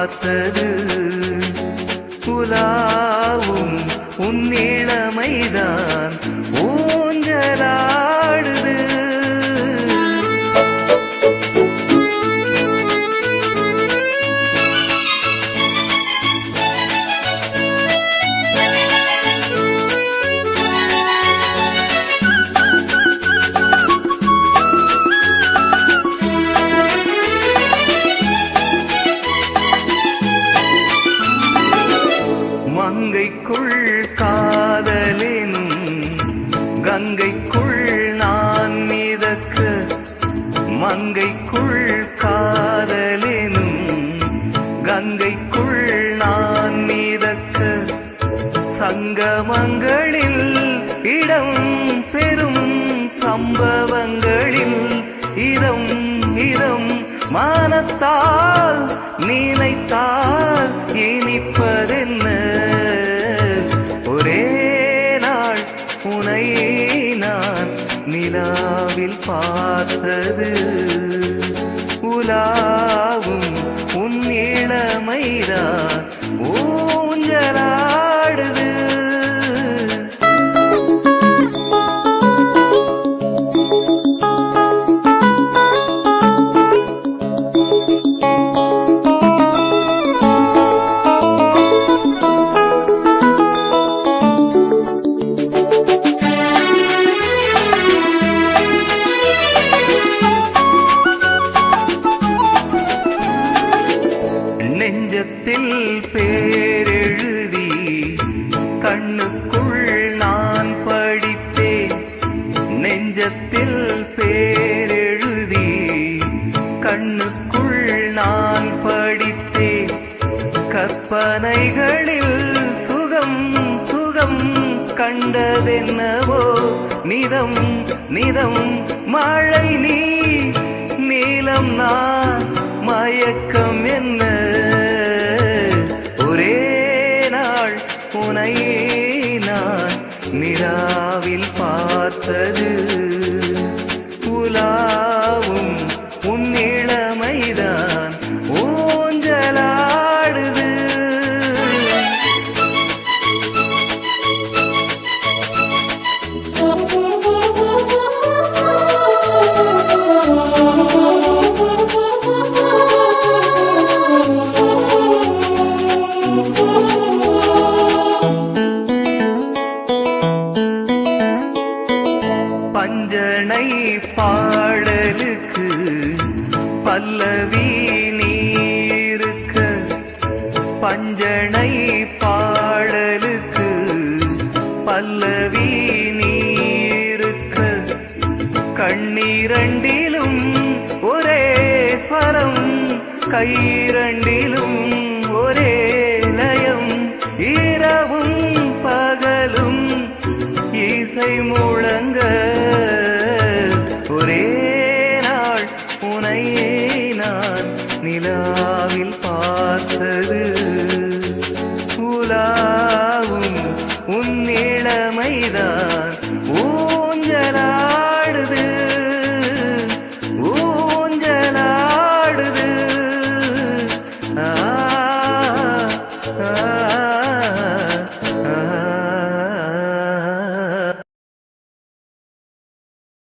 பார்த்தது உலாவும் உன் இளமைதான் ஊஞ்சலாடுது. மங்கைக்குள் காதலினும் கங்கைக்குள் நான் மிதக்க, மங்கைக்குள் காதலினும் கங்கைக்குள் நான் மிதக்க, சங்கமங்களில் இடம் பெறும் சம்பவங்களில் இதம் இதம் மானத்தால் நினைத்தால் இனிப்பதென்ன, ஒரே நாள் உனை நான் நிலாவில் பார்த்தது உலாவும் உன் இளமைதான் ஊஞ்சலாடுது. நெஞ்சத்தில் பேரெழுதி கண்ணுக்குள் நான் படித்தேன், நெஞ்சத்தில் பேரெழுதி கண்ணுக்குள் நான் படித்தேன், கற்பனைகளில் சுகம் சுகம் கண்டதென்னவோ நிதம் நிதம் மழை நீ நீலம் நான் மயக்கம் என்ன, ஒரே நாள் உனை நான் நிலாவில் பார்த்தது உலாவும் உன் இளமைதான் ஊஞ்சலாடுது. பஞ்சனை பாடலுக்கு பல்லவி நீருக்க, பஞ்சனை பாடலுக்கு பல்லவி நீருக்க, கண்ணீரண்டிலும் ஒரே ஸ்வரம் கைரண்டிலும் ஒரே லயம், இரவும் பகலும் இசை முழங்க, ஒரே நாள் உனை நான் நிலாவில் பார்த்தது உலாவும் உன் இளமைதான் ஊஞ்சலா